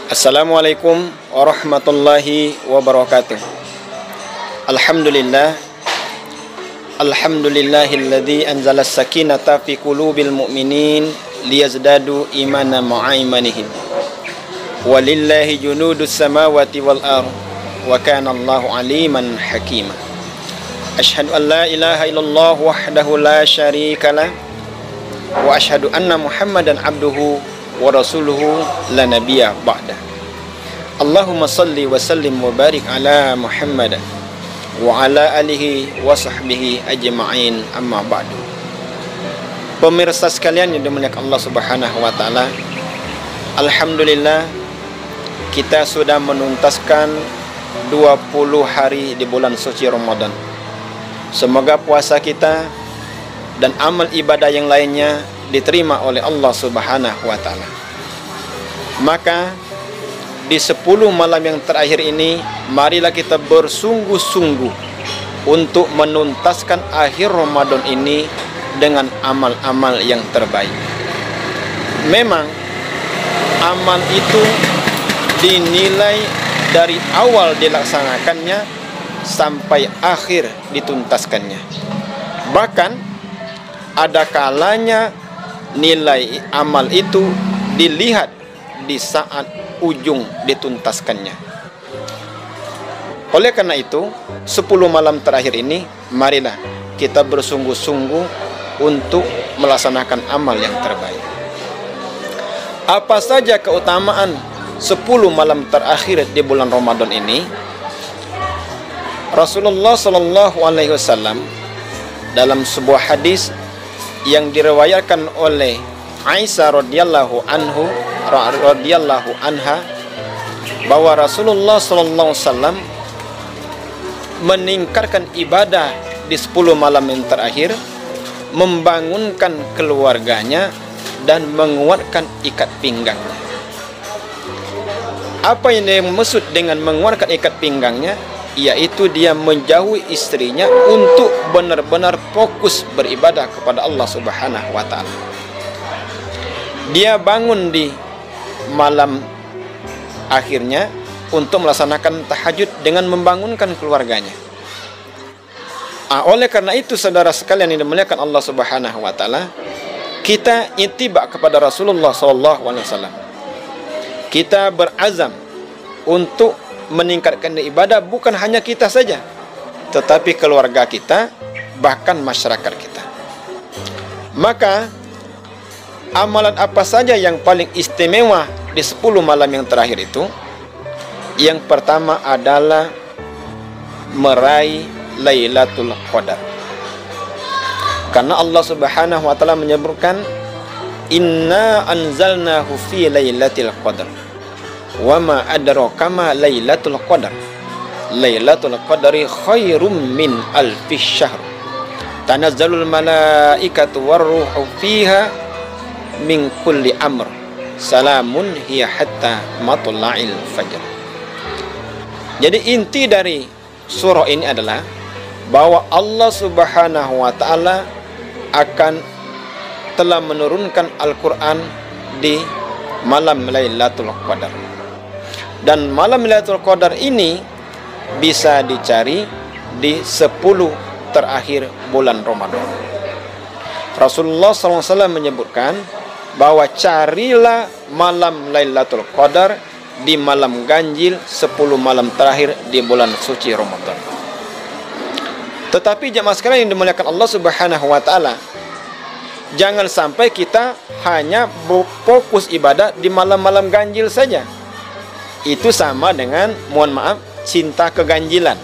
Assalamualaikum warahmatullahi wabarakatuh. Alhamdulillahilladzi anzala as-sakinata fi qulubil mu'minin liyazdadu imanan ma'a imanihim. Walillahi junudus samawati wal ardh wa kana Allahu aliman hakima. Asyhadu an la ilaha illallah wahdahu la syarika lah wa asyhadu anna Muhammadan abduhu wa rasuluhu la nabiyya ba'da. Allahumma salli wa sallim wa barik ala Muhammad wa ala alihi wa sahbihi ajma'in, amma ba'du. Pemirsa sekalian yang dimuliakan Allah Subhanahu wa taala, alhamdulillah kita sudah menuntaskan 20 hari di bulan suci Ramadan. Semoga puasa kita dan amal ibadah yang lainnya diterima oleh Allah Subhanahu wa taala. Maka di 10 malam yang terakhir ini, marilah kita bersungguh-sungguh untuk menuntaskan akhir Ramadan ini dengan amal-amal yang terbaik. Memang amal itu dinilai dari awal dilaksanakannya sampai akhir dituntaskannya. Bahkan ada kalanya nilai amal itu dilihat di saat ujung dituntaskannya. Oleh karena itu, 10 malam terakhir ini, marilah kita bersungguh-sungguh untuk melaksanakan amal yang terbaik. Apa saja keutamaan 10 malam terakhir di bulan Ramadan ini? Rasulullah Shallallahu Alaihi Wasallam dalam sebuah hadis yang diriwayatkan oleh Aisyah radhiyallahu anha bahwa Rasulullah sallallahu alaihi wasallam meningkatkan ibadah di 10 malam yang terakhir, membangunkan keluarganya dan menguatkan ikat pinggangnya. Apa yang dimaksud dengan menguatkan ikat pinggangnya? Yaitu dia menjauhi istrinya untuk benar-benar fokus beribadah kepada Allah Subhanahu wa taala. Dia bangun di malam akhirnya untuk melaksanakan tahajud dengan membangunkan keluarganya. Oleh karena itu, saudara sekalian yang dimuliakan Allah Subhanahu wa taala, kita ittiba kepada Rasulullah sallallahu alaihi wasallam. Kita berazam untuk meningkatkan ibadah, bukan hanya kita saja, tetapi keluarga kita, bahkan masyarakat kita. Maka amalan apa saja yang paling istimewa di 10 malam yang terakhir itu? Yang pertama adalah meraih Lailatul Qadar. Karena Allah Subhanahu wa taala menyebutkan, "Inna anzalnahu fi Lailatul Qadar. Wa ma adraka ma Lailatul Qadar. Lailatul Qadri khairum min alfi syahr. Tanazzalul malaikatu warruhu fiha min kulli amr. Salamun hiya hatta matla'il fajr." Jadi inti dari surah ini adalah bahwa Allah Subhanahu wa taala akan telah menurunkan Al-Qur'an di malam Lailatul Qadar. Dan malam Lailatul Qadar ini bisa dicari di 10 terakhir bulan Ramadan. Rasulullah SAW menyebutkan bahwa carilah malam Lailatul Qadar di malam ganjil 10 malam terakhir di bulan suci Ramadan. Tetapi jemaah sekalian yang dimuliakan Allah Subhanahu wa taala, jangan sampai kita hanya fokus ibadah di malam-malam ganjil saja. Itu sama dengan, mohon maaf, cinta keganjilan.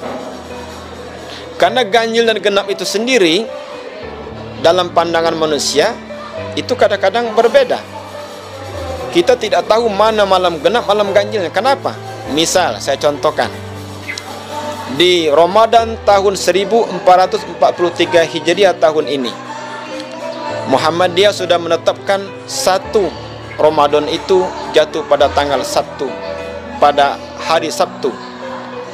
Karena ganjil dan genap itu sendiri dalam pandangan manusia itu kadang-kadang berbeda. Kita tidak tahu mana malam genap, malam ganjilnya. Kenapa? Misal, saya contohkan. Di Ramadan tahun 1443 Hijriah tahun ini, Muhammadiyah sudah menetapkan 1 Ramadan itu jatuh pada tanggal 1, pada hari Sabtu,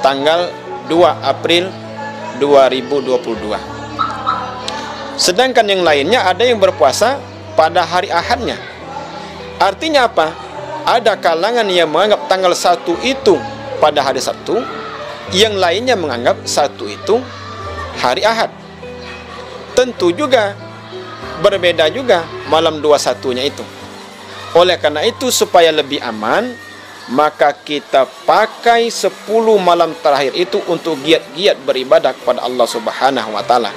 tanggal 2 April 2022. Sedangkan yang lainnya ada yang berpuasa pada hari Ahadnya. Artinya apa? ada kalangan yang menganggap tanggal 1 itu pada hari Sabtu, yang lainnya menganggap 1 itu hari Ahad. Tentu juga berbeda juga malam 21-nya itu. Oleh karena itu, supaya lebih aman, maka kita pakai 10 malam terakhir itu untuk giat-giat beribadah kepada Allah Subhanahu wa taala.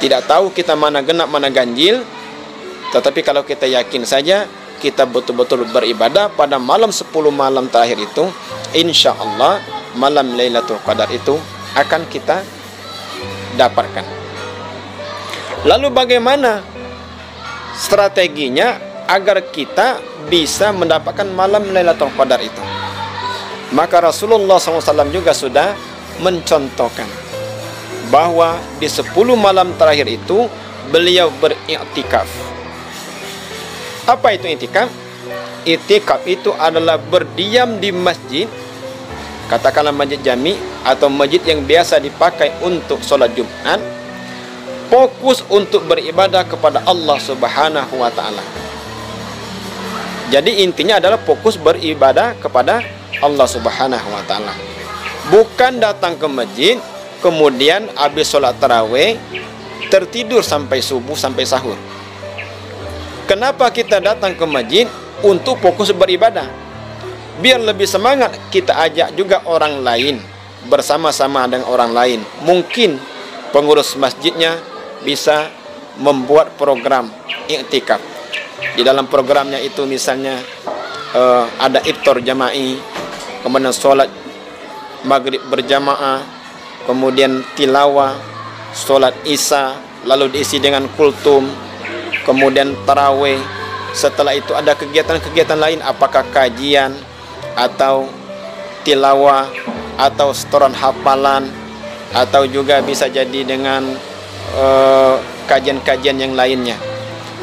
Tidak tahu kita mana genap mana ganjil, tetapi kalau kita yakin saja kita betul-betul beribadah pada malam 10 malam terakhir itu, insya Allah malam Lailatul Qadar itu akan kita dapatkan. Lalu bagaimana strateginya agar kita bisa mendapatkan malam Lailatul Qadar itu? Maka Rasulullah SAW juga sudah mencontohkan bahwa di 10 malam terakhir itu beliau beriktikaf. Apa itu iktikaf? Iktikaf itu adalah berdiam di masjid, katakanlah masjid jami atau masjid yang biasa dipakai untuk sholat Jumat, fokus untuk beribadah kepada Allah Subhanahu wa taala. Jadi intinya adalah fokus beribadah kepada Allah Subhanahu wa taala. Bukan datang ke masjid kemudian habis sholat tarawih tertidur sampai subuh sampai sahur. Kenapa kita datang ke masjid? Untuk fokus beribadah. Biar lebih semangat, kita ajak juga orang lain, bersama-sama dengan orang lain. Mungkin pengurus masjidnya bisa membuat program iktikaf. Di dalam programnya itu misalnya ada iftar jama'i, kemudian sholat maghrib berjamaah, kemudian tilawah, sholat isya, lalu diisi dengan kultum, kemudian tarawih. Setelah itu ada kegiatan-kegiatan lain, apakah kajian atau tilawah atau setoran hafalan, atau juga bisa jadi dengan kajian-kajian yang lainnya.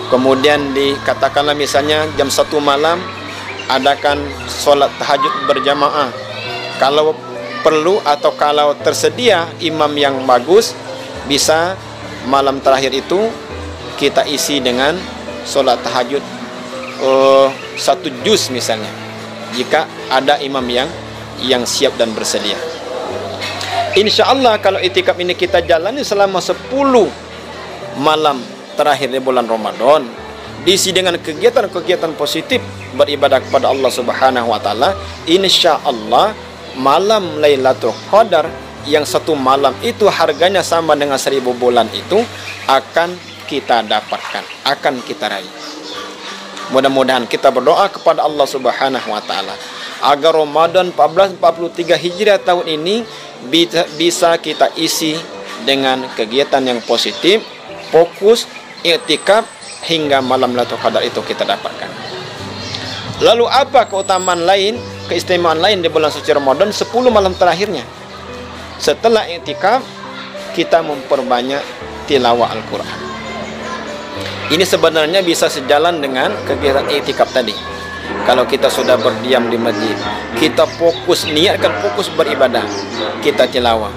Kemudian dikatakanlah misalnya jam 1 malam adakan sholat tahajud berjamaah. Kalau perlu atau kalau tersedia imam yang bagus, bisa malam terakhir itu kita isi dengan sholat tahajud 1 juz misalnya, jika ada imam yang siap dan bersedia. Insya Allah kalau iktikaf ini kita jalani selama 10 malam terakhir di bulan Ramadan, diisi dengan kegiatan-kegiatan positif beribadah kepada Allah Subhanahu wa taala, insya Allah malam Lailatul Qadar yang 1 malam itu harganya sama dengan 1000 bulan itu akan kita dapatkan, akan kita raih. Mudah-mudahan kita berdoa kepada Allah Subhanahu wa taala agar Ramadan 1443 Hijriah tahun ini bisa kita isi dengan kegiatan yang positif, fokus, iktikaf hingga malam Lailatul Qadar itu kita dapatkan. Lalu apa keutamaan lain, keistimewaan lain di bulan suci Ramadan 10 malam terakhirnya? Setelah iktikaf kita memperbanyak tilawah Al-Quran. Ini sebenarnya bisa sejalan dengan kegiatan iktikaf tadi. Kalau kita sudah berdiam di masjid, kita fokus, niatkan fokus beribadah, kita tilawah.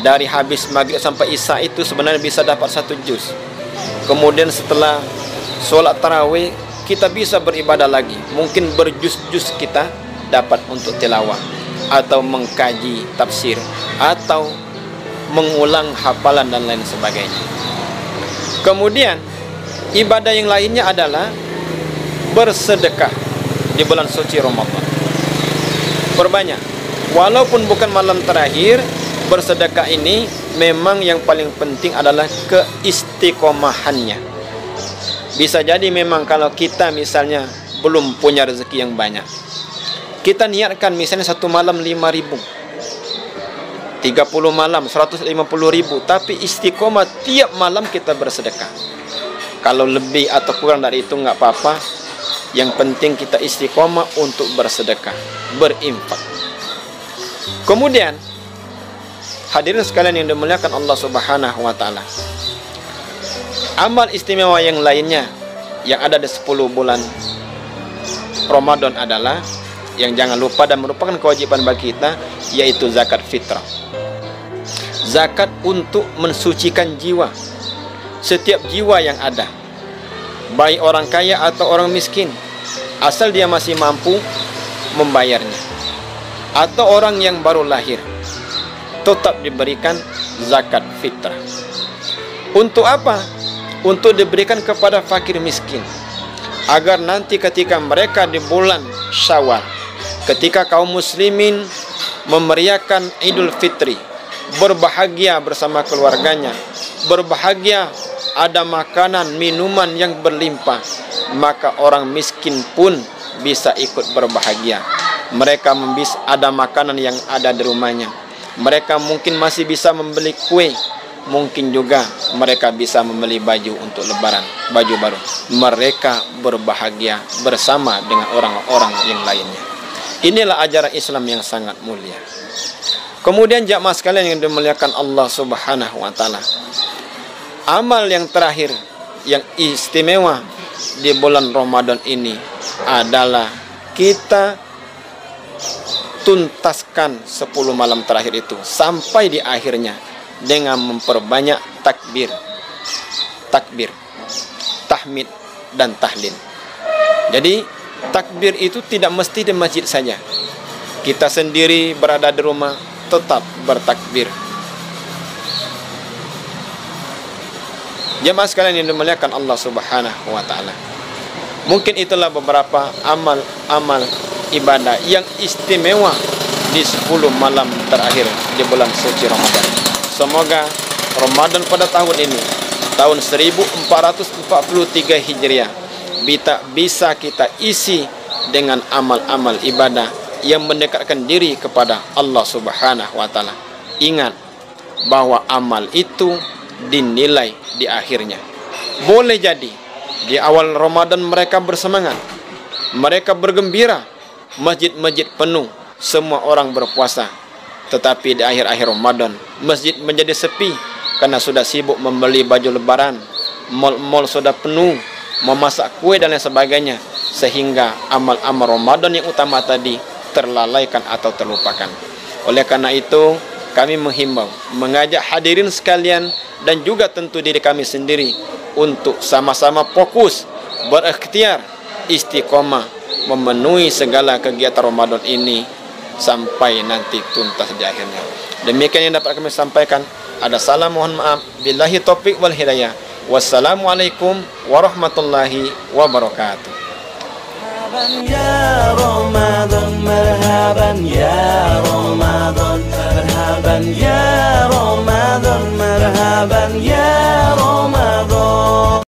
Dari habis maghrib sampai isya itu sebenarnya bisa dapat 1 juz. Kemudian setelah sholat tarawih, kita bisa beribadah lagi. Mungkin berjuz-juz kita dapat untuk tilawah, atau mengkaji tafsir, atau mengulang hafalan dan lain sebagainya. Kemudian ibadah yang lainnya adalah bersedekah di bulan suci Ramadan. Perbanyak. Walaupun bukan malam terakhir, bersedekah ini memang yang paling penting adalah keistiqomahannya. Bisa jadi memang kalau kita misalnya belum punya rezeki yang banyak, kita niatkan misalnya 1 malam 5.000, 30 malam 150.000, tapi istiqomah tiap malam kita bersedekah. Kalau lebih atau kurang dari itu nggak apa-apa. Yang penting kita istiqomah untuk bersedekah, berinfak. Kemudian hadirin sekalian yang dimuliakan Allah Subhanahu wa taala, amal istimewa yang lainnya yang ada di 10 bulan Ramadan adalah yang jangan lupa dan merupakan kewajiban bagi kita, yaitu zakat fitrah. Zakat untuk mensucikan jiwa. Setiap jiwa yang ada, baik orang kaya atau orang miskin, asal dia masih mampu, membayarnya. Atau orang yang baru lahir tetap diberikan zakat fitrah. Untuk apa? Untuk diberikan kepada fakir miskin, agar nanti ketika mereka di bulan Syawal, ketika kaum muslimin memeriahkan Idul Fitri, berbahagia bersama keluarganya, berbahagia ada makanan minuman yang berlimpah, maka orang miskin pun bisa ikut berbahagia. Mereka ada makanan yang ada di rumahnya. Mereka mungkin masih bisa membeli kue, mungkin juga mereka bisa membeli baju untuk lebaran, baju baru. Mereka berbahagia bersama dengan orang-orang yang lainnya. Inilah ajaran Islam yang sangat mulia. Kemudian jamaah sekalian yang dimuliakan Allah Subhanahu wa taala, amal yang terakhir yang istimewa di bulan Ramadan ini adalah kita tuntaskan 10 malam terakhir itu sampai di akhirnya dengan memperbanyak takbir, tahmid dan tahlil. Jadi takbir itu tidak mesti di masjid saja. Kita sendiri berada di rumah tetap bertakbir. Jemaah sekalian yang dimuliakan Allah Subhanahu wa taala, mungkin itulah beberapa amal ibadah yang istimewa di 10 malam terakhir di bulan suci Ramadan. Semoga Ramadan pada tahun ini, tahun 1443 Hijriah, bisa kita isi dengan amal-amal ibadah yang mendekatkan diri kepada Allah Subhanahu wa taala. Ingat bahwa amal itu dinilai di akhirnya. Boleh jadi di awal Ramadan mereka bersemangat, mereka bergembira, masjid-masjid penuh, semua orang berpuasa. Tetapi di akhir-akhir Ramadan, masjid menjadi sepi karena sudah sibuk membeli baju lebaran, mal-mal sudah penuh, memasak kue dan lain sebagainya, sehingga amal-amal Ramadan yang utama tadi terlalaikan atau terlupakan. Oleh karena itu, kami menghimbau, mengajak hadirin sekalian dan juga tentu diri kami sendiri untuk sama-sama fokus, berikhtiar, istiqomah, memenuhi segala kegiatan Ramadan ini sampai nanti tuntas di akhirnya. Demikian yang dapat kami sampaikan. Ada salam, mohon maaf. Billahi taufiq wal hidayah. Wassalamualaikum warahmatullahi wabarakatuh. Ya Ramadan, marhaban ya Ramadan, marhaban ya Ramadan, marhaban ya